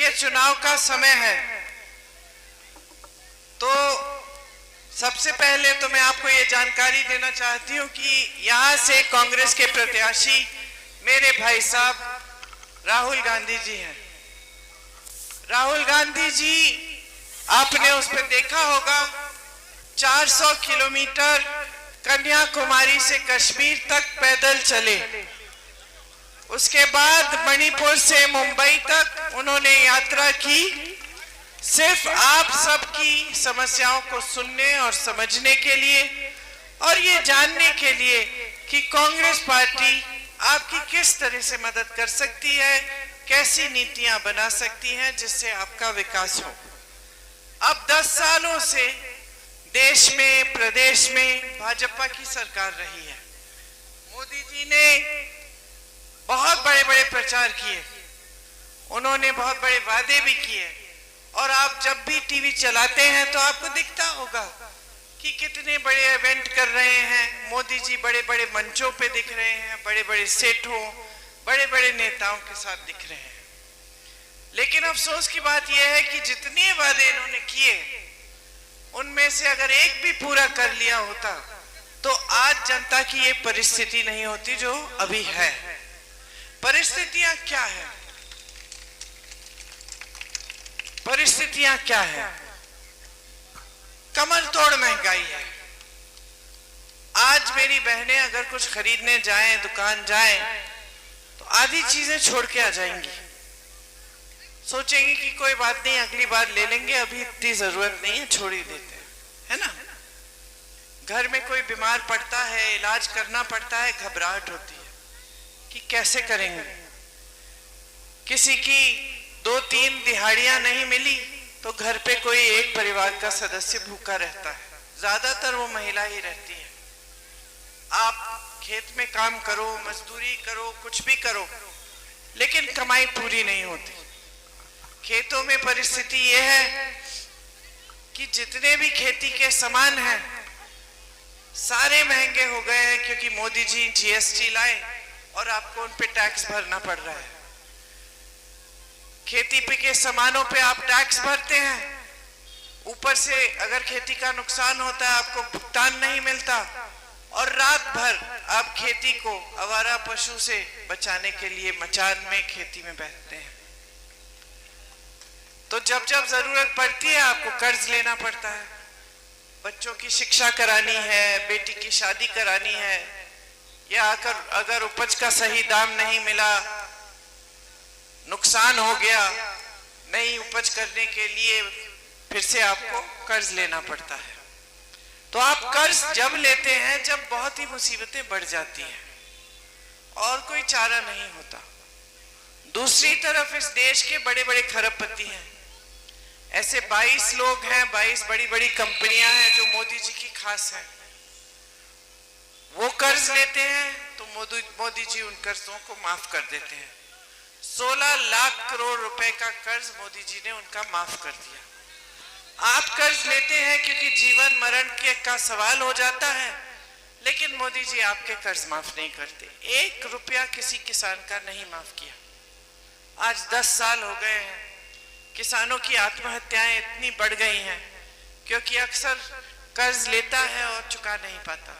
देखिए, चुनाव का समय है, तो सबसे पहले तो मैं आपको ये जानकारी देना चाहती हूँ कि यहाँ से कांग्रेस के प्रत्याशी मेरे भाई साहब राहुल गांधी जी हैं। राहुल गांधी जी, आपने उस पर देखा होगा, 400 किलोमीटर कन्याकुमारी से कश्मीर तक पैदल चले। उसके बाद मणिपुर से मुंबई तक उन्होंने यात्रा की, सिर्फ आप सबकी समस्याओं को सुनने और समझने के लिए और ये जानने के लिए कि कांग्रेस पार्टी आपकी किस तरह से मदद कर सकती है, कैसी नीतियां बना सकती हैं जिससे आपका विकास हो। अब 10 सालों से देश में, प्रदेश में भाजपा की सरकार रही है। मोदी जी ने बहुत बड़े बड़े प्रचार किए, उन्होंने बहुत बड़े वादे भी किए, और आप जब भी टीवी चलाते हैं तो आपको दिखता होगा कि कितने बड़े इवेंट कर रहे हैं मोदी जी, बड़े बड़े मंचों पे दिख रहे हैं, बड़े बड़े सेठों, बड़े बड़े नेताओं के साथ दिख रहे हैं। लेकिन अफसोस की बात यह है कि जितने वादे इन्होंने किए उनमें से अगर एक भी पूरा कर लिया होता तो आज जनता की ये परिस्थिति नहीं होती जो अभी है। परिस्थितियां क्या है? परिस्थितियां क्या है? कमर तोड़ महंगाई है। आज मेरी बहनें अगर कुछ खरीदने जाएं, दुकान जाएं, तो आधी चीजें छोड़ के आ जाएंगी, सोचेंगी कि कोई बात नहीं, अगली बार ले लेंगे, अभी इतनी जरूरत नहीं है, छोड़ ही देते हैं, है ना। घर में कोई बीमार पड़ता है, इलाज करना पड़ता है, घबराहट होती है कि कैसे करेंगे। किसी की 2-3 दिहाड़ियां नहीं मिली तो घर पे कोई एक परिवार का सदस्य भूखा रहता है, ज्यादातर वो महिला ही रहती है। आप खेत में काम करो, मजदूरी करो, कुछ भी करो, लेकिन कमाई पूरी नहीं होती। खेतों में परिस्थिति ये है कि जितने भी खेती के सामान हैं सारे महंगे हो गए हैं, क्योंकि मोदी जी जीएसटी लाए और आपको उन पे टैक्स भरना पड़ रहा है। खेती पे के सामानों पे आप टैक्स भरते हैं, ऊपर से अगर खेती का नुकसान होता है आपको भुगतान नहीं मिलता, और रात भर आप खेती को आवारा पशु से बचाने के लिए मचान में, खेती में बैठते हैं। तो जब जब जरूरत पड़ती है आपको कर्ज लेना पड़ता है। बच्चों की शिक्षा करानी है, बेटी की शादी करानी है, या अगर उपज का सही दाम नहीं मिला, नुकसान हो गया, नई उपज करने के लिए फिर से आपको कर्ज लेना पड़ता है। तो आप कर्ज जब लेते हैं जब बहुत ही मुसीबतें बढ़ जाती हैं और कोई चारा नहीं होता। दूसरी तरफ इस देश के बड़े बड़े खरबपति हैं, ऐसे 22 लोग हैं, 22 बड़ी बड़ी कंपनियां हैं जो मोदी जी की खास हैं। वो कर्ज लेते हैं तो मोदी जी उन कर्जों को माफ कर देते हैं। 16 लाख करोड़ रुपए का कर्ज मोदी जी ने उनका माफ कर दिया। आप कर्ज लेते हैं क्योंकि जीवन मरण का सवाल हो जाता है, लेकिन मोदी जी आपके कर्ज माफ नहीं करते। 1 रुपया किसी किसान का नहीं माफ किया। आज 10 साल हो गए हैं। किसानों की आत्महत्याएं इतनी बढ़ गई हैं क्योंकि अक्सर कर्ज लेता है और चुका नहीं पाता,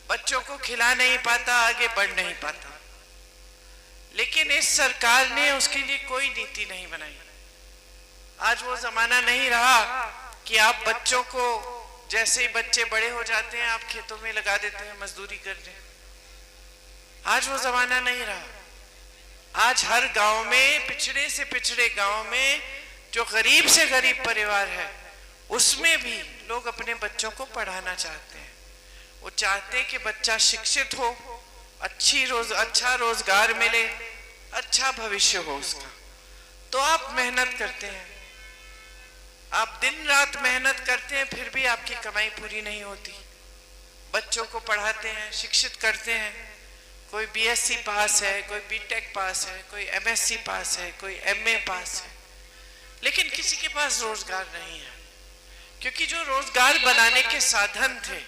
बच्चों को खिला नहीं पाता, आगे बढ़ नहीं पाता। लेकिन इस सरकार ने उसके लिए कोई नीति नहीं बनाई। आज वो जमाना नहीं रहा कि आप बच्चों को, जैसे ही बच्चे बड़े हो जाते हैं आप खेतों में लगा देते हैं मजदूरी करने। आज वो जमाना नहीं रहा। आज हर गांव में, पिछड़े से पिछड़े गांव में, जो गरीब से गरीब परिवार है उसमें भी लोग अपने बच्चों को पढ़ाना चाहते हैं। वो चाहते हैं कि बच्चा शिक्षित हो, अच्छा रोजगार मिले, अच्छा भविष्य हो उसका। तो आप मेहनत करते हैं, आप दिन रात मेहनत करते हैं, फिर भी आपकी कमाई पूरी नहीं होती। बच्चों को पढ़ाते हैं, शिक्षित करते हैं, कोई बीएससी पास है, कोई बीटेक पास है, कोई एमएससी पास है, कोई एमए पास है, लेकिन किसी के पास रोजगार नहीं है, क्योंकि जो रोजगार बनाने के साधन थे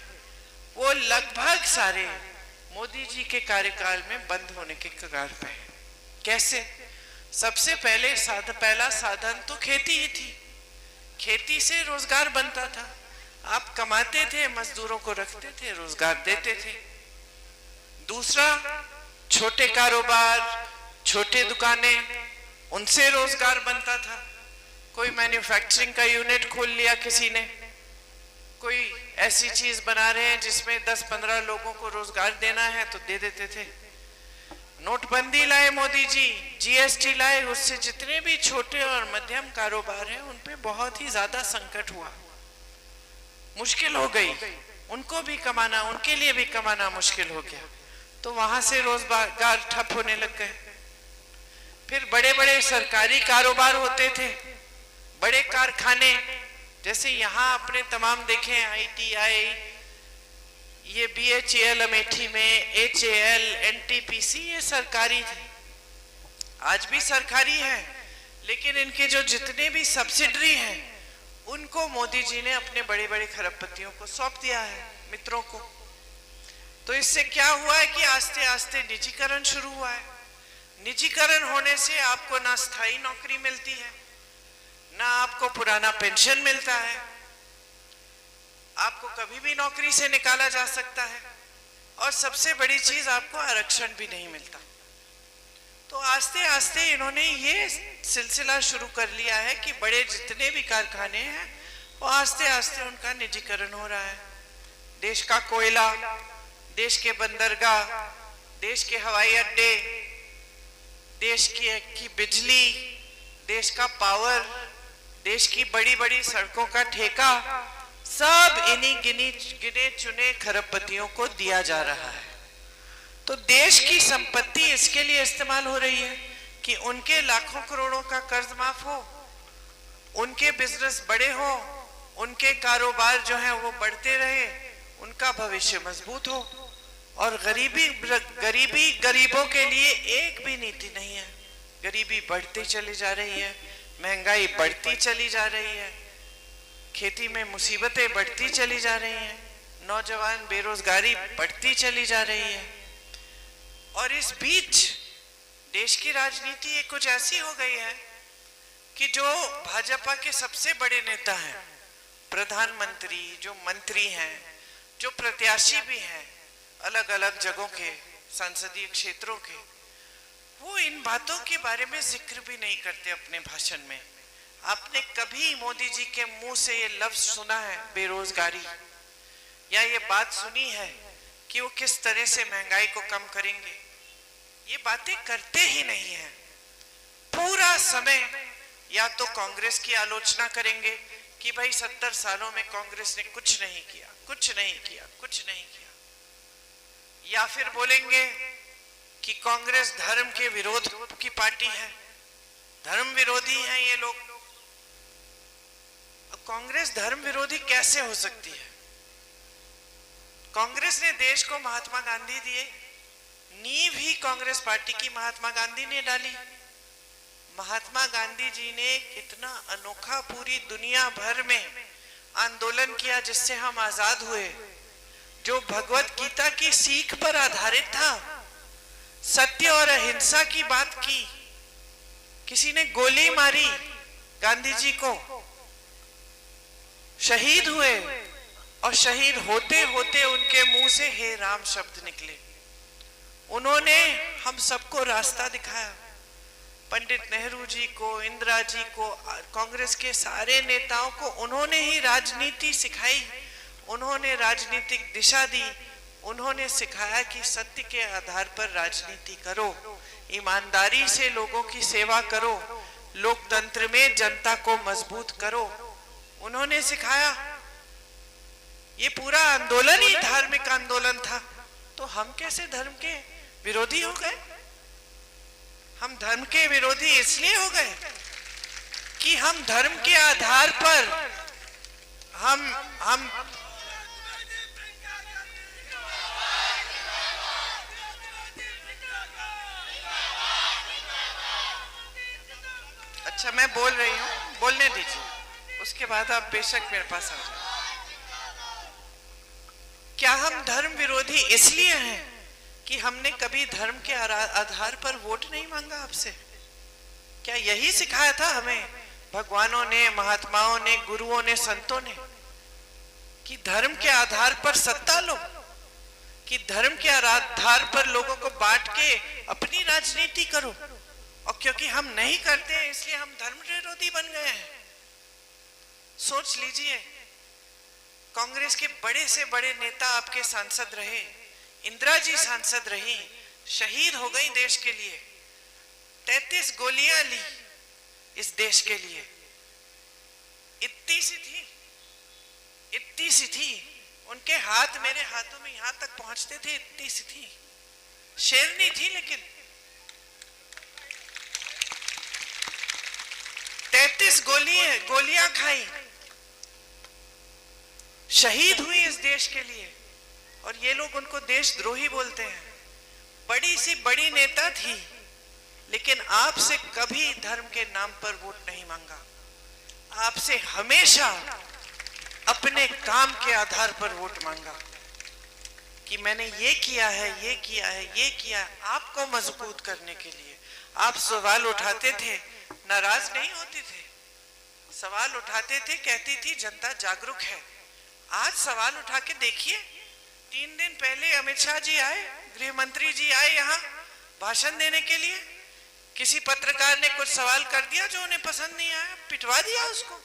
वो लगभग सारे मोदी जी के कार्यकाल में बंद होने के कगार पे हैं। कैसे? सबसे पहला साधन तो खेती ही थी। खेती से रोजगार बनता था। आप कमाते थे, मजदूरों को रखते थे, रोजगार देते थे। दूसरा, छोटे कारोबार, छोटे दुकानें, उनसे रोजगार बनता था। कोई मैन्युफैक्चरिंग का यूनिट खोल लिया किसी ने, कोई ऐसी चीज बना रहे हैं जिसमें 10-15 लोगों को रोजगार देना है तो दे देते थे। नोटबंदी लाए मोदी जी, जीएसटी लाए, उससे जितने भी छोटे और मध्यम कारोबार हैं उन पे बहुत ही ज्यादा संकट हुआ, मुश्किल हो गई। उनको भी कमाना, उनके लिए भी कमाना मुश्किल हो गया, तो वहां से रोजगार ठप होने लग गए। फिर बड़े बड़े सरकारी कारोबार होते थे, बड़े कारखाने, जैसे यहाँ अपने तमाम देखें, ITI, ये BHEL अमेठी में, HAL, NTPC, ये सरकारी थे, आज भी सरकारी है। लेकिन इनके जो जितने भी सब्सिडरी हैं उनको मोदी जी ने अपने बड़े बड़े खरबपतियों को सौंप दिया है, मित्रों को। तो इससे क्या हुआ है कि आस्ते आस्ते निजीकरण शुरू हुआ है। निजीकरण होने से आपको ना स्थायी नौकरी मिलती है, ना आपको पुराना पेंशन मिलता है, आपको कभी भी नौकरी से निकाला जा सकता है, और सबसे बड़ी चीज आपको आरक्षण भी नहीं मिलता। तो आस्ते आस्ते इन्होंने ये सिलसिला शुरू कर लिया है कि बड़े जितने भी कारखाने हैं वो आस्ते आस्ते उनका निजीकरण हो रहा है। देश का कोयला, देश के बंदरगाह, देश के हवाई अड्डे, देश की बिजली, देश का पावर, देश की बड़ी बड़ी सड़कों का ठेका, सब इन्हीं गिने चुने खरबपतियों को दिया जा रहा है। तो देश की संपत्ति इसके लिए इस्तेमाल हो रही है कि उनके लाखों करोड़ों का कर्ज माफ हो, उनके बिजनेस बड़े हो, उनके कारोबार जो है वो बढ़ते रहे, उनका भविष्य मजबूत हो। और गरीबों के लिए एक भी नीति नहीं है। गरीबी बढ़ती चली जा रही है, महंगाई बढ़ती चली जा रही है, खेती में मुसीबतें बढ़ती चली जा रही हैं, नौजवान बेरोजगारी बढ़ती चली जा रही है। और इस बीच देश की राजनीति कुछ ऐसी हो गई है कि जो भाजपा के सबसे बड़े नेता हैं, प्रधानमंत्री, जो मंत्री हैं, जो प्रत्याशी भी हैं अलग अलग जगहों के, संसदीय क्षेत्रों के, वो इन बातों के बारे में जिक्र भी नहीं करते अपने भाषण में। आपने कभी मोदी जी के मुंह से ये लफ्ज सुना है बेरोजगारी, या ये बात सुनी है कि वो किस तरह से महंगाई को कम करेंगे? ये बातें करते ही नहीं है। पूरा समय या तो कांग्रेस की आलोचना करेंगे कि भाई 70 सालों में कांग्रेस ने कुछ नहीं किया, कुछ नहीं किया, कुछ नहीं किया, या फिर बोलेंगे कि कांग्रेस धर्म के विरोध की पार्टी है, धर्म विरोधी हैं ये लोग। कांग्रेस धर्म विरोधी कैसे हो सकती है? कांग्रेस ने देश को महात्मा गांधी दिए, नींव ही कांग्रेस पार्टी की महात्मा गांधी ने डाली। महात्मा गांधी जी ने कितना अनोखा पूरी दुनिया भर में आंदोलन किया जिससे हम आजाद हुए, जो भगवत गीता की सीख पर आधारित था, सत्य और अहिंसा की बात की। किसी ने गोली मारी गांधी जी को, शहीद हुए, और शहीद होते होते उनके मुंह से हे राम शब्द निकले। उन्होंने हम सबको रास्ता दिखाया, पंडित नेहरू जी को, इंदिरा जी को, कांग्रेस के सारे नेताओं को उन्होंने ही राजनीति सिखाई, उन्होंने राजनीतिक दिशा दी, उन्होंने सिखाया कि सत्य के आधार पर राजनीति करो, ईमानदारी से लोगों की सेवा करो, लोकतंत्र में जनता को मजबूत करो, उन्होंने सिखाया। ये पूरा आंदोलन ही धार्मिक आंदोलन था। तो हम कैसे धर्म के विरोधी हो गए? हम धर्म के विरोधी इसलिए हो गए कि हम धर्म के आधार पर हम अच्छा, मैं बोल रही हूँ, बोलने दीजिए, उसके बाद आप बेशक मेरे पास आ जाए। क्या हम धर्म विरोधी इसलिए हैं कि हमने कभी धर्म के आधार पर वोट नहीं मांगा आपसे? क्या यही सिखाया था हमें भगवानों ने, महात्माओं ने, गुरुओं ने, संतों ने, कि धर्म के आधार पर सत्ता लो, कि धर्म के आधार पर लोगों को बांट के अपनी राजनीति करो? और क्योंकि हम नहीं करते हैं इसलिए हम धर्म विरोधी बन गए हैं। सोच लीजिए, कांग्रेस के बड़े से बड़े नेता आपके सांसद रहे, इंदिरा जी सांसद रही, शहीद हो गई देश के लिए, 33 गोलियां ली इस देश के लिए, इतनी सी थी, उनके हाथ मेरे हाथों में यहां तक पहुंचते थे, इतनी सी थी, शेरनी थी, लेकिन 33 गोलियां खाई, शहीद हुई इस देश के लिए, और ये लोग उनको देशद्रोही बोलते हैं। बड़ी सी बड़ी नेता थी, लेकिन आपसे कभी धर्म के नाम पर वोट नहीं मांगा, आपसे हमेशा अपने काम के आधार पर वोट मांगा कि मैंने ये किया है, ये किया है, ये किया, आपको मजबूत करने के लिए। आप सवाल उठाते थे, नाराज नहीं होते थे, सवाल उठाते थे, कहती थी जनता जागरूक है। आज सवाल उठा के देखिए, 3 दिन पहले अमित शाह जी आए, गृह मंत्री जी आए यहाँ भाषण देने के लिए, किसी पत्रकार ने कुछ सवाल कर दिया जो उन्हें पसंद नहीं आया, पिटवा दिया उसको।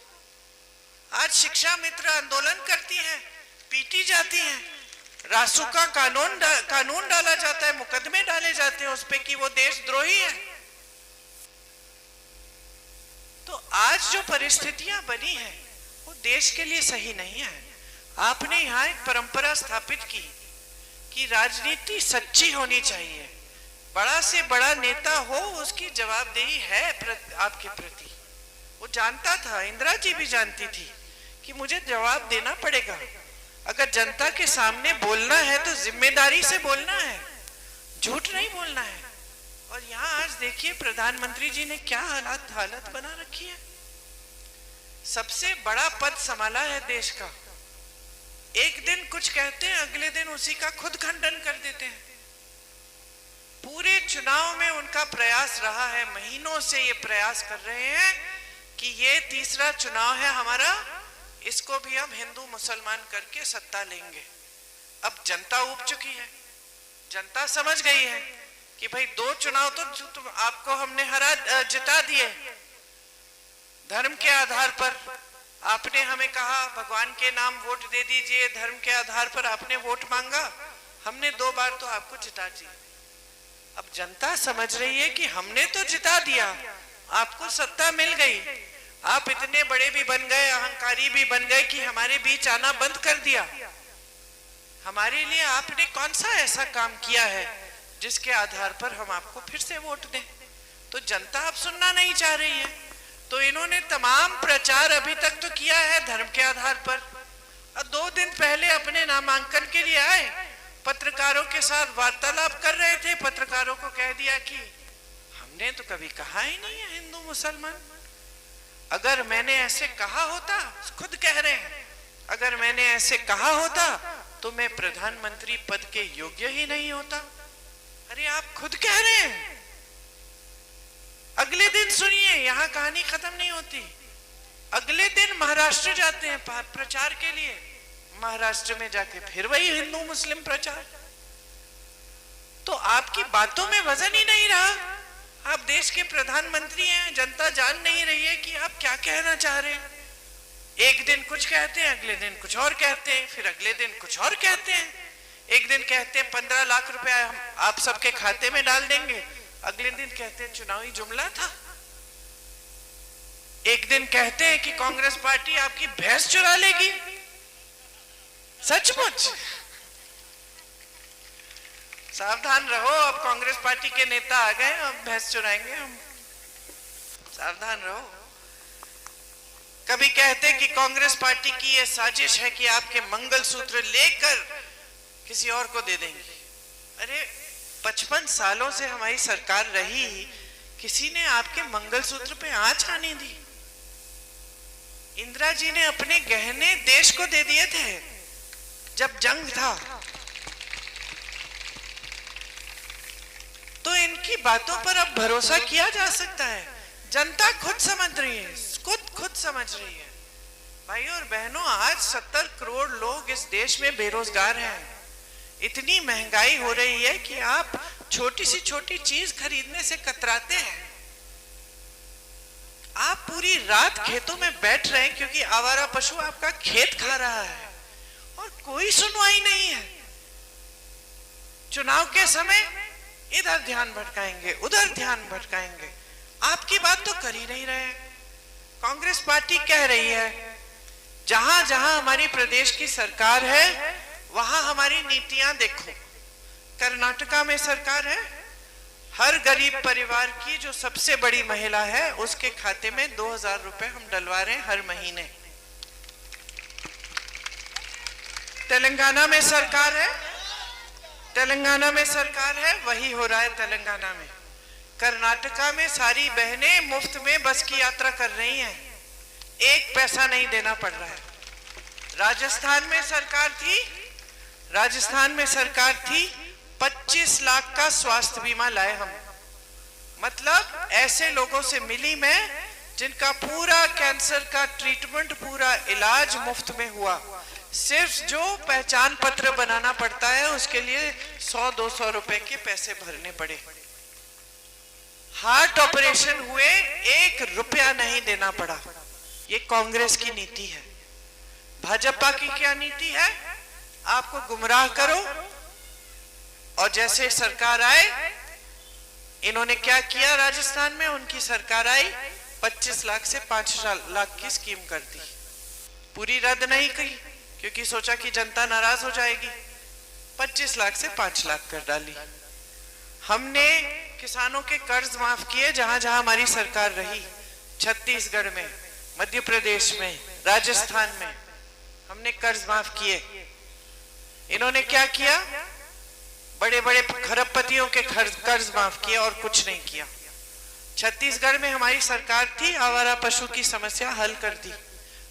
आज शिक्षा मित्र आंदोलन करती हैं, पीटी जाती हैं, रासुका कानून डाला जाता है, मुकदमे डाले जाते हैं उस पे कि वो देशद्रोही है। तो आज जो परिस्थितियां बनी है वो देश के लिए सही नहीं है। आपने यहाँ एक परंपरा स्थापित की कि राजनीति सच्ची होनी चाहिए, बड़ा से बड़ा नेता हो उसकी जवाबदेही है आपके प्रति। वो जानता था, इंदिरा जी भी जानती थी कि मुझे जवाब देना पड़ेगा। अगर जनता के सामने बोलना है तो जिम्मेदारी से बोलना है, झूठ नहीं बोलना है। और यहाँ आज देखिए प्रधानमंत्री जी ने क्या हालत बना रखी है। सबसे बड़ा पद संभाला है देश का, एक दिन कुछ कहते हैं, अगले दिन उसी का खुद खंडन कर देते हैं। पूरे चुनाव में उनका प्रयास रहा है, महीनों से ये प्रयास कर रहे हैं कि ये तीसरा चुनाव है हमारा, इसको भी हम हिंदू मुसलमान करके सत्ता लेंगे। अब जनता उब चुकी है, जनता समझ गई है कि भाई 2 चुनाव तो आपको हमने जिता दिए धर्म के आधार पर। आपने हमें कहा भगवान के नाम वोट दे दीजिए, धर्म के आधार पर आपने वोट मांगा, हमने 2 बार तो आपको जिता दिया। अब जनता समझ रही है कि हमने तो जिता दिया, आपको सत्ता मिल गई, आप इतने बड़े भी बन गए, अहंकारी भी बन गए कि हमारे बीच आना बंद कर दिया। हमारे लिए आपने कौन सा ऐसा काम किया है जिसके आधार पर हम आपको फिर से वोट दें? तो जनता अब सुनना नहीं चाह रही है। तो इन्होंने तमाम प्रचार अभी तक तो किया है धर्म के आधार पर। और 2 दिन पहले अपने नामांकन के लिए आए, पत्रकारों के साथ वार्तालाप कर रहे थे, पत्रकारों को कह दिया कि हमने तो कभी कहा ही नहीं है हिंदू मुसलमान। अगर मैंने ऐसे कहा होता, खुद कह रहे हैं, अगर मैंने ऐसे कहा होता तो मैं प्रधानमंत्री पद के योग्य ही नहीं होता। अरे आप खुद कह रहे हैं। अगले दिन सुनिए, यहां कहानी खत्म नहीं होती। अगले दिन महाराष्ट्र जाते हैं प्रचार के लिए, महाराष्ट्र में जाके फिर वही हिंदू मुस्लिम प्रचार। तो आपकी बातों में वजन ही नहीं रहा। आप देश के प्रधानमंत्री हैं, जनता जान नहीं रही है कि आप क्या कहना चाह रहे हैं। एक दिन कुछ कहते हैं, अगले दिन कुछ और कहते हैं, फिर अगले दिन कुछ और कहते हैं। एक दिन कहते हैं 15 लाख रुपया हम आप सबके खाते में डाल देंगे, अगले दिन कहते हैं चुनावी जुमला था। एक दिन कहते हैं कि कांग्रेस पार्टी आपकी भैंस चुरा लेगी। सचमुच सावधान रहो, अब कांग्रेस पार्टी के नेता आ गए, अब भैंस चुराएंगे हम, सावधान रहो। कभी कहते कि कांग्रेस पार्टी की यह साजिश है कि आपके मंगलसूत्र लेकर किसी और को दे देंगे। अरे 55 सालों से हमारी सरकार रही, किसी ने आपके मंगलसूत्र पे आंच आने दी? इंदिरा जी ने अपने गहने देश को दे दिए थे जब जंग था। तो इनकी बातों पर अब भरोसा किया जा सकता है। जनता खुद समझ रही है, खुद समझ रही है। भाइयों और बहनों, आज 70 करोड़ लोग इस देश में बेरोजगार हैं। इतनी महंगाई हो रही है कि आप छोटी सी छोटी चीज खरीदने से कतराते हैं। आप पूरी रात खेतों में बैठ रहे हैं क्योंकि आवारा पशु आपका खेत खा रहा है और कोई सुनवाई नहीं है। चुनाव के समय इधर ध्यान भटकाएंगे, उधर ध्यान भटकाएंगे, आपकी बात तो कर ही नहीं रहे। कांग्रेस पार्टी कह रही है जहां जहां हमारी प्रदेश की सरकार है वहां हमारी नीतियां देखो। कर्नाटका में सरकार है, हर गरीब परिवार की जो सबसे बड़ी महिला है उसके खाते में 2000 रुपए हम डलवा रहे हैं हर महीने। तेलंगाना में सरकार है, वही हो रहा है तेलंगाना में। कर्नाटका में सारी बहनें मुफ्त में बस की यात्रा कर रही हैं, एक पैसा नहीं देना पड़ रहा है। राजस्थान में सरकार थी 25 लाख का स्वास्थ्य बीमा लाए हम। मतलब ऐसे लोगों से मिली मैं जिनका पूरा कैंसर का ट्रीटमेंट, पूरा इलाज मुफ्त में हुआ। सिर्फ जो पहचान पत्र बनाना पड़ता है उसके लिए 100-200 रुपए के पैसे भरने पड़े। हार्ट ऑपरेशन हुए 1 रुपया नहीं देना पड़ा। ये कांग्रेस की नीति है। भाजपा की क्या नीति है? आपको गुमराह करो और जैसे सरकार आए, इन्होंने क्या किया राजस्थान में, उनकी सरकार आई 25 लाख से 5 लाख की स्कीम कर दी। पूरी रद्द नहीं की क्योंकि सोचा कि जनता नाराज हो जाएगी, 25 लाख से 5 लाख कर डाली। हमने किसानों के कर्ज माफ किए जहां जहां हमारी सरकार रही, छत्तीसगढ़ में, मध्य प्रदेश में, राजस्थान में हमने कर्ज माफ किए। इन्होंने क्या किया? बड़े बड़े खरबपतियों के कर्ज माफ किए और कुछ नहीं किया। छत्तीसगढ़ में हमारी सरकार थी, आवारा पशु की समस्या हल कर दी,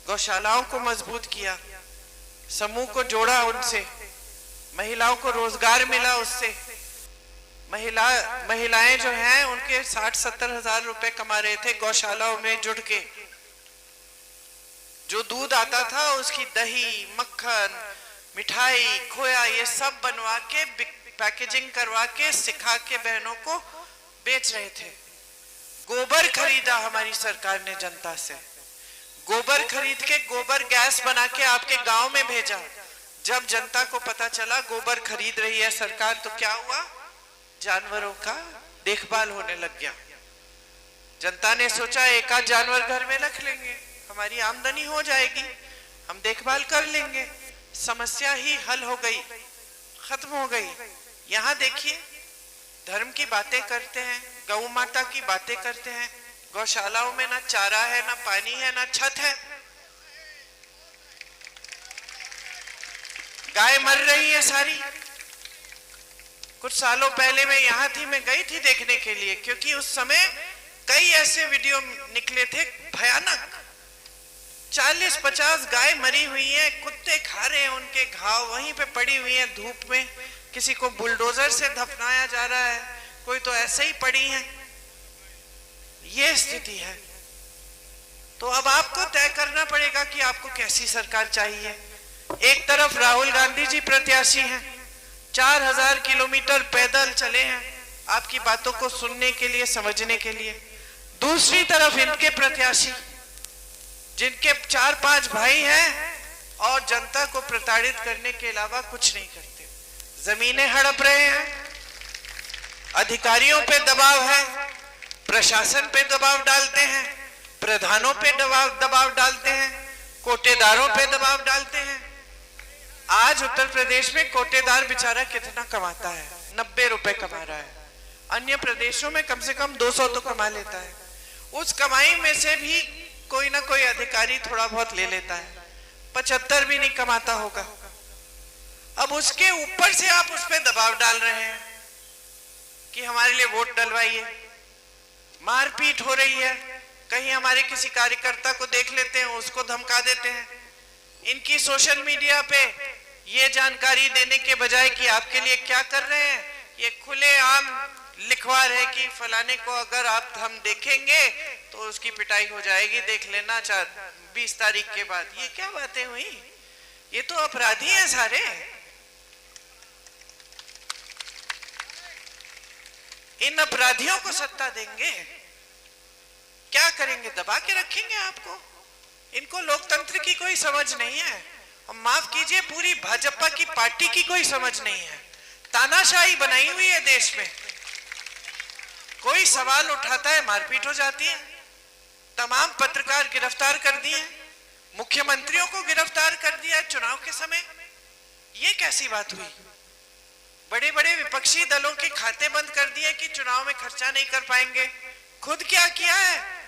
गौशालाओं को मजबूत किया, समूह को जोड़ा उनसे, महिलाओं को रोजगार मिला उससे। महिलाएं जो हैं उनके 60-70 हजार रुपए कमा रहे थे गौशालाओं में जुड़ के। जो दूध आता था उसकी दही, मक्खन, मिठाई, खोया ये सब बनवा के पैकेजिंग करवा के सिखा के बहनों को बेच रहे थे। गोबर खरीदा हमारी सरकार ने जनता से, गोबर खरीद के गोबर गैस बना के आपके गांव में भेजा। जब जनता को पता चला गोबर खरीद रही है सरकार तो क्या हुआ? जानवरों का देखभाल होने लग गया। जनता ने सोचा एक आध जानवर घर में रख लेंगे, हमारी आमदनी हो जाएगी, हम देखभाल कर लेंगे, समस्या ही हल हो गई, खत्म हो गई। यहाँ देखिए, धर्म की बातें करते हैं, गौ माता की बातें करते हैं, गौशालाओं में ना चारा है, ना पानी है, ना छत है, गाय मर रही है सारी। कुछ सालों पहले मैं यहाँ थी, मैं गई थी देखने के लिए क्योंकि उस समय कई ऐसे वीडियो निकले थे भयानक। 40-50 गाय मरी हुई हैं, कुत्ते खा रहे हैं उनके घाव, वहीं पे पड़ी हुई हैं धूप में, किसी को बुलडोजर से दफनाया जा रहा है, कोई तो ऐसे ही पड़ी हैं। ये स्थिति है। तो अब आपको तय करना पड़ेगा कि आपको कैसी सरकार चाहिए। एक तरफ राहुल गांधी जी प्रत्याशी हैं, 4000 किलोमीटर पैदल चले हैं आपकी बातों को सुनने के लिए, समझने के लिए। दूसरी तरफ इनके प्रत्याशी जिनके 4-5 भाई हैं और जनता को प्रताड़ित करने के अलावा कुछ नहीं करते। जमीनें हड़प रहे हैं, अधिकारियों पे दबाव है, प्रशासन पे दबाव डालते हैं, प्रधानों पे दबाव डालते हैं, कोटेदारों पे दबाव डालते हैं। आज उत्तर प्रदेश में कोटेदार बेचारा कितना कमाता है? 90 रुपए कमा रहा है। अन्य प्रदेशों में कम से कम 200 तो कमा लेता है। उस कमाई में से भी कोई ना कोई अधिकारी थोड़ा बहुत ले लेता है, 75 भी नहीं कमाता होगा। अब उसके ऊपर से आप उस पर दबाव डाल रहे हैं कि हमारे लिए वोट डलवाइए। मारपीट हो रही है, कहीं हमारे किसी कार्यकर्ता को देख लेते हैं, उसको धमका देते हैं। इनकी सोशल मीडिया पे ये जानकारी देने के बजाय कि आपके लिए क्या कर रहे हैं, ये खुलेआम लिखवा रहे कि फलाने को अगर आप हम देखेंगे तो उसकी पिटाई हो जाएगी, देख लेना 20 तारीख के बाद। ये क्या बातें हुई? ये तो अपराधी हैं सारे। इन अपराधियों को सत्ता देंगे, क्या करेंगे? दबा के रखेंगे आपको। इनको लोकतंत्र की कोई समझ नहीं है, और माफ कीजिए पूरी भाजपा की पार्टी की कोई समझ नहीं है। तानाशाही बनाई हुई है देश में। कोई सवाल उठाता है मारपीट हो जाती है। तमाम पत्रकार गिरफ्तार कर दिए, मुख्यमंत्रियों को गिरफ्तार कर दिया चुनाव के समय। ये कैसी बात हुई? बड़े बड़े विपक्षी दलों के खाते बंद कर दिए कि चुनाव में खर्चा नहीं कर पाएंगे। खुद क्या किया है?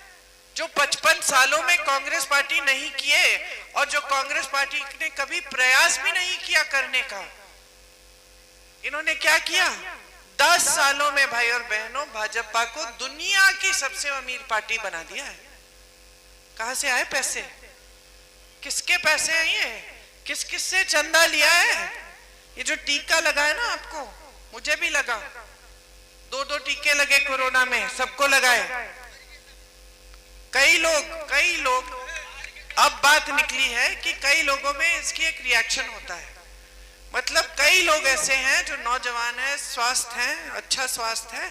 जो 55 सालों में कांग्रेस पार्टी नहीं किए, और जो कांग्रेस पार्टी ने कभी प्रयास भी नहीं किया करने का, इन्होंने क्या किया? 10 सालों में भाई और बहनों भाजपा को दुनिया की सबसे अमीर पार्टी बना दिया है। कहां से आए पैसे? किसके पैसे हैं ये? किस किस से चंदा लिया है? ये जो टीका लगा है ना आपको, मुझे भी लगा, 2-2 टीके लगे कोरोना में, सबको लगाए। कई लोग अब बात निकली है कि कई लोगों में इसकी एक रिएक्शन होता है। मतलब कई लोग ऐसे हैं जो नौजवान हैं, स्वस्थ हैं, अच्छा स्वास्थ्य है,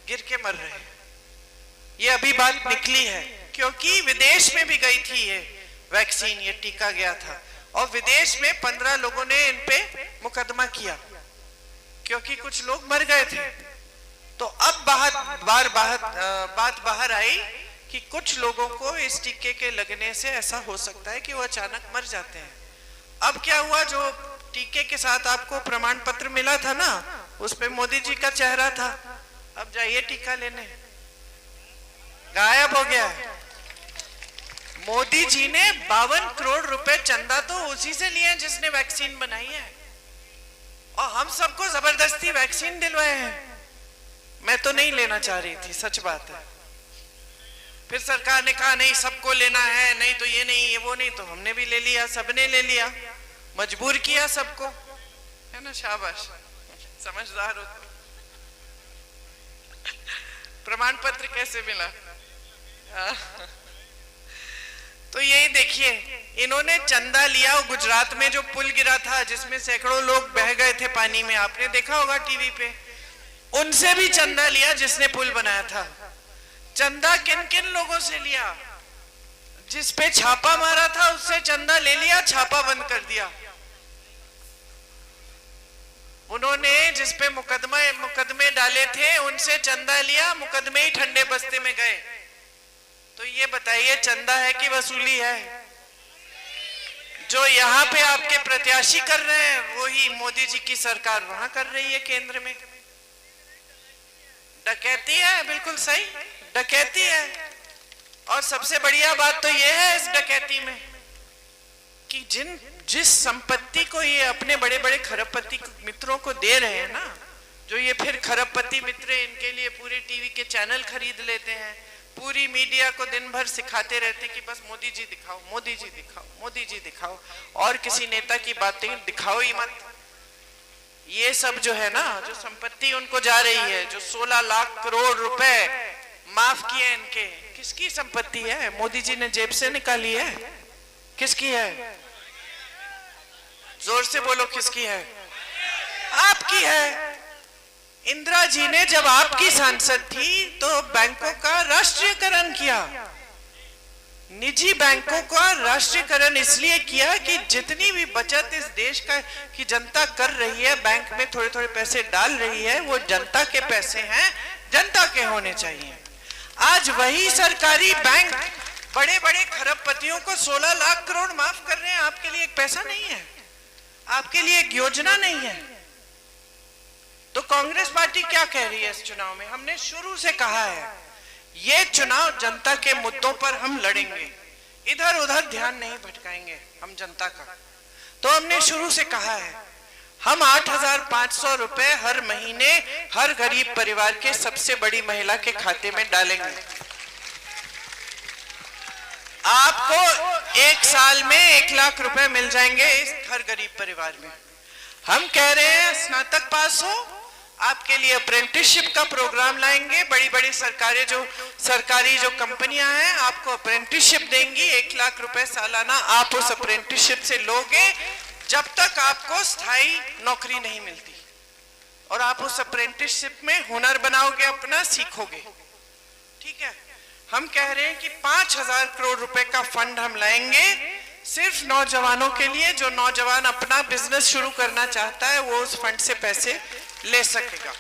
गिर के मर रहे हैं। ये अभी बात निकली है, क्योंकि विदेश में भी गई थी ये वैक्सीन, ये टीका गया था, और विदेश में 15 लोगों ने इन पे मुकदमा किया क्योंकि कुछ लोग मर गए थे। तो अब बात बाहर आई कि कुछ लोगों को इस टीके के लगने से ऐसा हो सकता है कि वो अचानक मर जाते हैं। अब क्या हुआ? जो टीके के साथ आपको प्रमाण पत्र मिला था ना, उस पे मोदी जी का चेहरा था। अब जाइए टीका लेने, गायब हो गया है। मोदी जी ने 52 करोड़ रुपए चंदा तो उसी से लिए जिसने वैक्सीन बनाई है, और हम सबको जबरदस्ती वैक्सीन दिलवाए हैं। मैं तो नहीं लेना चाह रही थी, सच बात है। फिर सरकार ने कहा नहीं सबको लेना है, नहीं तो ये नहीं, ये वो नहीं, तो हमने भी ले लिया, सबने ले लिया, मजबूर किया सबको, है ना? शाबाश, समझदार हो। प्रमाण पत्र कैसे मिला? तो यही देखिए, इन्होंने चंदा लिया। गुजरात में जो पुल गिरा था जिसमें सैकड़ों लोग बह गए थे पानी में, आपने देखा होगा टीवी पे, उनसे भी चंदा लिया जिसने पुल बनाया था। चंदा किन किन लोगों से लिया? जिस पे छापा मारा था उससे चंदा ले लिया, छापा बंद कर दिया। उन्होंने जिस पे मुकदमे डाले थे उनसे चंदा लिया, मुकदमे ही ठंडे बस्ते में गए। तो ये बताइए चंदा है कि वसूली है? जो यहाँ पे आपके प्रत्याशी कर रहे हैं वही मोदी जी की सरकार वहां कर रही है केंद्र में। डकैती है, बिल्कुल सही, डकैती है। और सबसे बढ़िया बात तो ये है इस डकैती में कि जिस संपत्ति को ये अपने बड़े बड़े खरबपति मित्रों को दे रहे हैं ना, जो ये फिर खरबपति मित्र इनके लिए पूरे टीवी के चैनल खरीद लेते हैं, पूरी मीडिया को दिन भर सिखाते रहते कि बस मोदी जी दिखाओ, मोदी जी दिखाओ, मोदी जी दिखाओ, और किसी नेता की बातें दिखाओ ही मत। ये सब जो है ना, जो संपत्ति उनको जा रही है, जो 16 लाख करोड़ रुपए माफ किए इनके, किसकी संपत्ति है? मोदी जी ने जेब से निकाली है? किसकी है? जोर से बोलो, किसकी है? आपकी है। इंदिरा जी ने जब आपकी सांसद थी तो बैंकों का राष्ट्रीयकरण किया। निजी बैंकों का राष्ट्रीयकरण इसलिए किया कि जितनी भी बचत इस देश का की जनता कर रही है, बैंक में थोड़े थोड़े पैसे डाल रही है, वो जनता के पैसे हैं, जनता के होने चाहिए। आज वही सरकारी बैंक बड़े बड़े खरबपतियों को 16 लाख करोड़ माफ कर रहे हैं। आपके लिए एक पैसा नहीं है, आपके लिए एक योजना नहीं है। तो कांग्रेस पार्टी क्या कह रही है इस चुनाव में? हमने शुरू से कहा है ये चुनाव जनता के मुद्दों पर हम लड़ेंगे, इधर उधर ध्यान नहीं भटकाएंगे हम जनता का। तो हमने शुरू से कहा है हम 8,500 रुपए हर महीने हर गरीब परिवार के सबसे बड़ी महिला के खाते में डालेंगे। आपको एक साल में 1 लाख रुपए मिल जाएंगे इस हर गरीब परिवार में। हम कह रहे हैं स्नातक पास हो, आपके लिए अप्रेंटिसशिप का प्रोग्राम लाएंगे। बड़ी बड़ी सरकारी जो कंपनियां हैं आपको अप्रेंटिसशिप देंगी। 1 लाख रुपए सालाना आप उस अप्रेंटिसशिप से लोगे जब तक आपको स्थायी नौकरी नहीं मिलती, और आप उस अप्रेंटिसशिप में हुनर बनाओगे, अपना सीखोगे। ठीक है, हम कह रहे हैं कि 5,000 करोड़ रुपए का फंड हम लाएंगे सिर्फ नौजवानों के लिए। जो नौजवान अपना बिजनेस शुरू करना चाहता है वो उस फंड से पैसे ले सकेगा।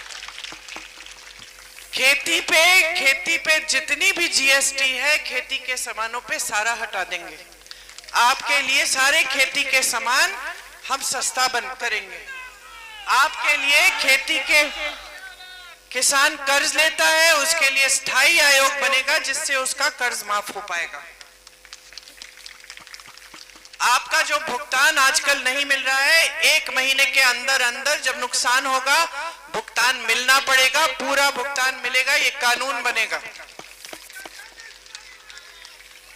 खेती पे जितनी भी जीएसटी है खेती के सामानों पे सारा हटा देंगे। आपके लिए सारे खेती के सामान हम सस्ता बंद करेंगे। आपके लिए खेती के किसान कर्ज लेता है उसके लिए स्थायी आयोग बनेगा जिससे उसका कर्ज माफ हो पाएगा। आपका जो भुगतान आजकल नहीं मिल रहा है, 1 महीने के अंदर अंदर जब नुकसान होगा भुगतान मिलना पड़ेगा, पूरा भुगतान मिलेगा, ये कानून बनेगा।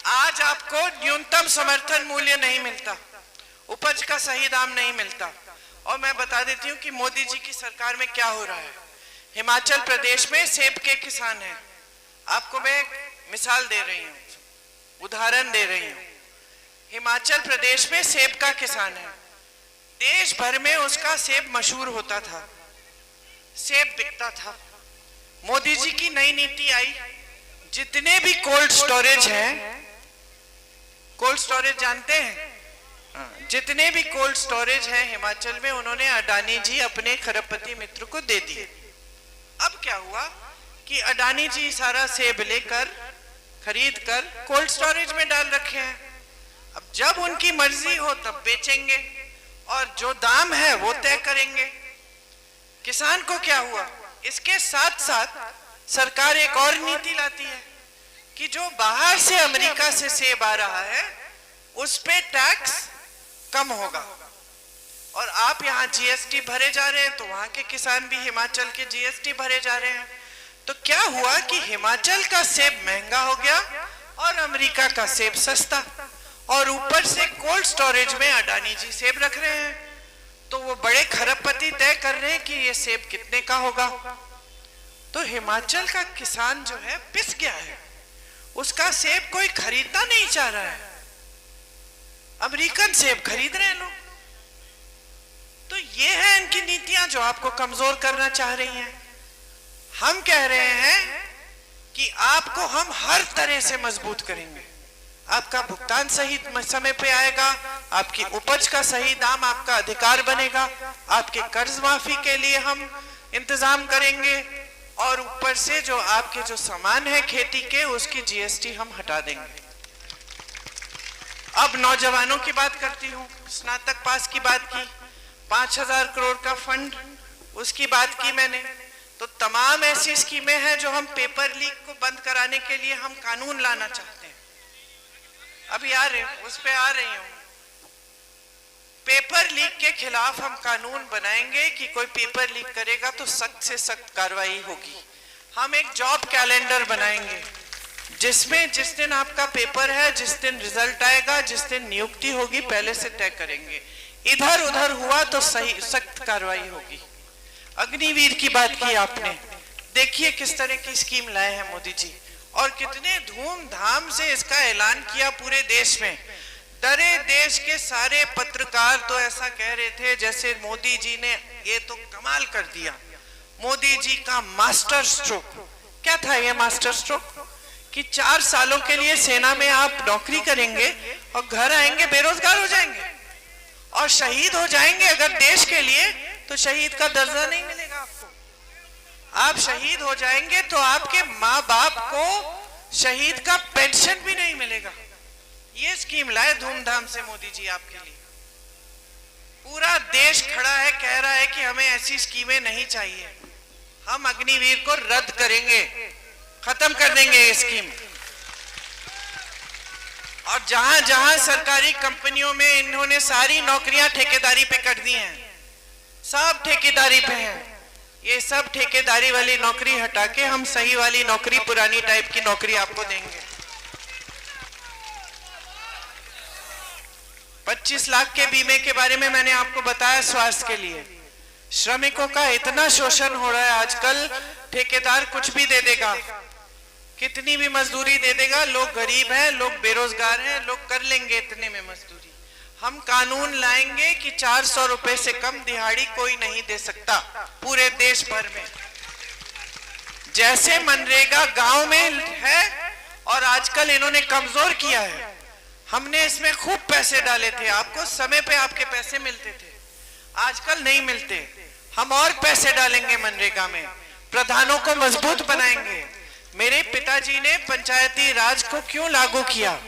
आज आपको न्यूनतम समर्थन मूल्य नहीं मिलता, उपज का सही दाम नहीं मिलता। और मैं बता देती हूँ कि मोदी जी की सरकार में क्या हो रहा है। हिमाचल प्रदेश में सेब के किसान हैं। आपको मैं मिसाल दे रही हूँ, उदाहरण दे रही हूँ। हिमाचल प्रदेश में सेब का किसान है। देश भर में उसका सेब मशहूर होता था, सेब बिकता था। मोदी जी की नई नीति आई, जितने भी कोल्ड स्टोरेज हैं, कोल्ड स्टोरेज जानते हैं, जितने भी कोल्ड स्टोरेज हैं हिमाचल में, उन्होंने अडानी जी अपने खरबपति मित्र को दे दिए। अब क्या हुआ कि अडानी जी सारा सेब लेकर खरीद कर कोल्ड स्टोरेज में डाल रखे हैं। अब जब उनकी मर्जी हो तब बेचेंगे और जो दाम है वो तय करेंगे। किसान को क्या हुआ? इसके साथ साथ सरकार एक और नीति लाती है कि जो बाहर से अमेरिका से सेब आ रहा है उस पे टैक्स कम होगा, और आप यहाँ जीएसटी भरे जा रहे हैं तो वहां के किसान भी हिमाचल के जीएसटी भरे जा रहे हैं। तो क्या हुआ कि हिमाचल का सेब महंगा हो गया और अमेरिका का सेब सस्ता, और ऊपर से कोल्ड स्टोरेज में अडानी जी सेब रख रहे हैं। तो वो बड़े खरबपति तय कर रहे हैं कि ये सेब कितने का होगा। तो हिमाचल का किसान जो है पिस गया है, उसका सेब कोई खरीदना नहीं चाह रहा है, अमेरिकन सेब खरीद रहे हैं लोग। तो ये है इनकी नीतियां जो आपको कमजोर करना चाह रही हैं। हम कह रहे हैं कि आपको हम हर तरह से मजबूत करेंगे। आपका भुगतान सही समय पे आएगा, आपकी उपज का सही दाम आपका अधिकार बनेगा, आपके कर्ज माफी के लिए हम इंतजाम करेंगे, और ऊपर से जो आपके जो सामान है खेती के उसकी जीएसटी हम हटा देंगे। अब नौजवानों की बात करती हूँ। स्नातक पास की बात की, 5,000 करोड़ का फंड उसकी बात की मैंने। तो तमाम ऐसी स्कीमें हैं जो हम पेपर लीक को बंद कराने के लिए हम कानून लाना चाहते हैं। अभी आ रहे उस पे आ रही हूँ। पेपर लीक के खिलाफ हम कानून बनाएंगे कि कोई पेपर लीक करेगा तो सख्त से सख्त कार्रवाई होगी। हम एक जॉब कैलेंडर बनाएंगे जिसमें जिस दिन आपका पेपर है, जिस दिन रिजल्ट आएगा, जिस दिन नियुक्ति होगी, पहले से तय करेंगे। इधर उधर हुआ तो सही सख्त कार्रवाई होगी। अग्निवीर की बात की आपने, देखिए किस तरह की स्कीम लाए हैं मोदी जी, और कितने धूमधाम से इसका ऐलान किया पूरे देश में। डरे देश के सारे पत्रकार तो ऐसा कह रहे थे जैसे मोदी जी ने ये तो कमाल कर दिया, मोदी जी का मास्टर स्ट्रोक। क्या था ये मास्टर स्ट्रोक? कि 4 सालों के लिए सेना में आप नौकरी करेंगे और घर आएंगे बेरोजगार हो जाएंगे, और शहीद हो जाएंगे अगर देश के लिए तो शहीद का दर्जा नहीं मिलेगा आपको। आप शहीद हो जाएंगे तो आपके माँ बाप को शहीद का पेंशन भी नहीं मिलेगा। ये स्कीम लाए धूमधाम से मोदी जी आपके लिए। पूरा देश खड़ा है, कह रहा है कि हमें ऐसी स्कीमें नहीं चाहिए। हम अग्निवीर को रद्द करेंगे, खत्म कर देंगे ये स्कीम। और जहां जहां सरकारी कंपनियों में इन्होंने सारी नौकरियां ठेकेदारी पे कर दी हैं, सब ठेकेदारी पे हैं, ये सब ठेकेदारी वाली नौकरी हटा के हम सही वाली नौकरी, पुरानी टाइप की नौकरी आपको देंगे। 25 लाख के बीमे के बारे में मैंने आपको बताया स्वास्थ्य के लिए। श्रमिकों का इतना शोषण हो रहा है आजकल, ठेकेदार कुछ भी दे देगा, कितनी भी मजदूरी दे देगा, लोग गरीब हैं, लोग बेरोजगार हैं, लोग कर लेंगे इतने में मजदूरी। हम कानून लाएंगे कि 400 रुपए से कम दिहाड़ी कोई नहीं दे सकता पूरे देश भर में। जैसे मनरेगा गांव में है और आजकल इन्होंने कमजोर किया है, हमने इसमें खूब पैसे डाले थे, आपको समय पे आपके पैसे मिलते थे, आजकल नहीं मिलते। हम और पैसे डालेंगे मनरेगा में, प्रधानों को मजबूत बनाएंगे। मेरे पिताजी ने पंचायती राज को क्यों लागू किया,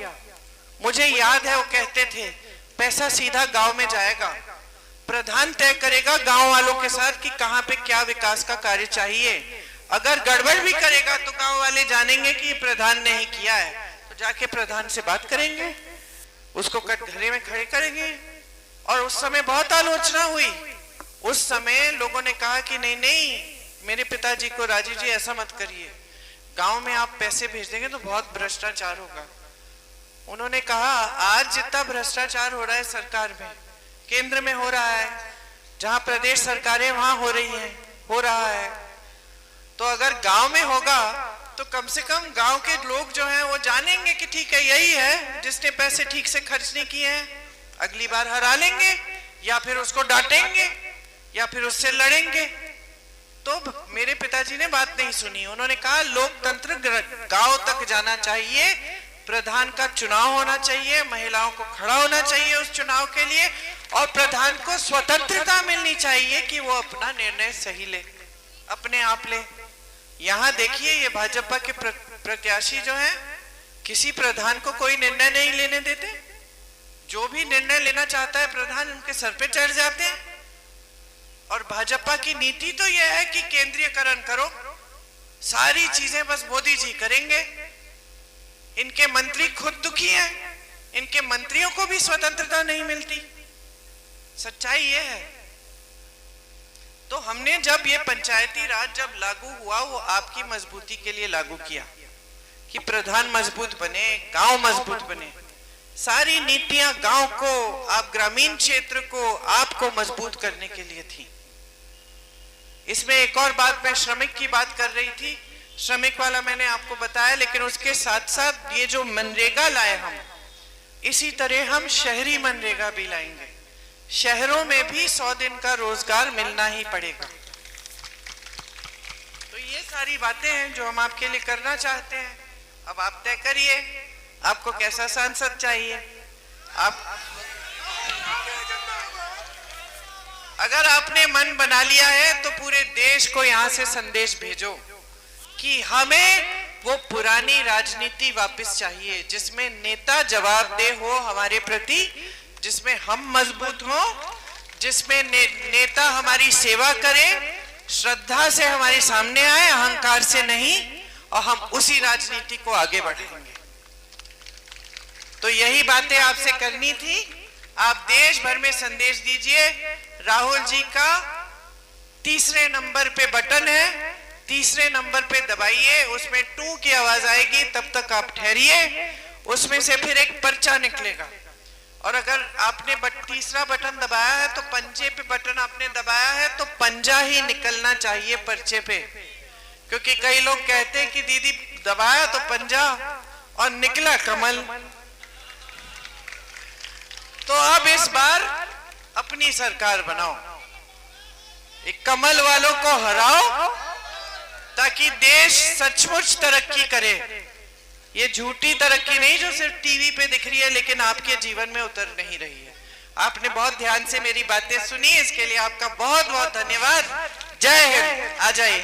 मुझे याद है, वो कहते थे पैसा सीधा गांव में जाएगा, प्रधान तय करेगा गांव वालों के साथ कि कहां पे क्या विकास का कार्य चाहिए। अगर गड़बड़ भी करेगा तो गांव वाले जानेंगे कि प्रधान ने ही किया है, तो जाके प्रधान से बात करेंगे, उसको कटघरे में खड़े करेंगे। और उस समय बहुत आलोचना हुई, उस समय लोगों ने कहा कि नहीं नहीं मेरे पिताजी को, राजीव जी ऐसा मत करिए, गांव में आप पैसे भेज देंगे तो बहुत भ्रष्टाचार होगा। उन्होंने कहा आज जितना भ्रष्टाचार हो रहा है सरकार में, केंद्र में हो रहा है, जहां प्रदेश सरकारें वहां हो रही हैं, हो रहा है, तो अगर गांव में होगा तो कम से कम गांव के लोग जो हैं वो जानेंगे कि ठीक है यही है जिसने पैसे ठीक से खर्च नहीं किए हैं, अगली बार हरा लेंगे या फिर उसको डांटेंगे या फिर उससे लड़ेंगे। तो मेरे पिताजी ने बात नहीं सुनी, उन्होंने कहा लोकतंत्र गांव तक जाना चाहिए, प्रधान का चुनाव होना चाहिए, महिलाओं को खड़ा होना चाहिए उस चुनाव के लिए, और प्रधान को स्वतंत्रता मिलनी चाहिए कि वो अपना निर्णय सही ले, अपने आप ले। यहाँ देखिए ये भाजपा के प्रत्याशी जो हैं, किसी प्रधान को कोई निर्णय नहीं लेने देते, जो भी निर्णय लेना चाहता है प्रधान उनके सर पे चढ़ जाते हैं। और भाजपा की नीति तो यह है कि केंद्रीयकरण करो, सारी चीजें बस मोदी जी करेंगे। इनके मंत्री खुद दुखी हैं, इनके मंत्रियों को भी स्वतंत्रता नहीं मिलती, सच्चाई ये है। तो हमने जब ये पंचायती राज जब लागू हुआ, वो आपकी मजबूती के लिए लागू किया कि प्रधान मजबूत बने, गांव मजबूत बने, सारी नीतियां गांव को, आप ग्रामीण क्षेत्र को, आपको मजबूत करने के लिए थी। इसमें एक और बात, मैं श्रमिक की बात कर रही थी, श्रमिक वाला मैंने आपको बताया, लेकिन उसके साथ साथ ये जो मनरेगा लाए हम, इसी तरह हम शहरी मनरेगा भी लाएंगे। शहरों में भी 100 दिन का रोजगार मिलना ही पड़ेगा। तो ये सारी बातें हैं जो हम आपके लिए करना चाहते हैं। अब आप तय करिए आपको कैसा सांसद चाहिए। आप अगर आपने मन बना लिया है तो पूरे देश को यहां से संदेश भेजो कि हमें वो पुरानी राजनीति वापस चाहिए, जिसमें नेता जवाबदेह हो हमारे प्रति, जिसमें हम मजबूत हो, जिसमें नेता हमारी सेवा करे, श्रद्धा से हमारे सामने आए, अहंकार से नहीं, और हम उसी राजनीति को आगे बढ़ाएंगे। तो यही बातें आपसे करनी थी। आप देश भर में संदेश दीजिए। राहुल जी का 3 नंबर पे बटन है, 3 नंबर पे दबाइए, उसमें 2 की आवाज आएगी, तब तक आप ठहरिए, उसमें से फिर एक पर्चा निकलेगा। और अगर आपने तीसरा बटन दबाया है तो पंजे पे बटन आपने दबाया है तो पंजा ही निकलना चाहिए पर्चे पे, क्योंकि कई लोग कहते हैं कि दीदी दबाया तो पंजा और निकला कमल। तो अब इस बार अपनी सरकार बनाओ, एक कमल वालों को हराओ, ताकि देश सचमुच तरक्की करे। ये झूठी तरक्की नहीं जो सिर्फ टीवी पे दिख रही है लेकिन आपके जीवन में उतर नहीं रही है। आपने बहुत ध्यान से मेरी बातें सुनी, इसके लिए आपका बहुत बहुत धन्यवाद। जय हिंद। आ जाइए।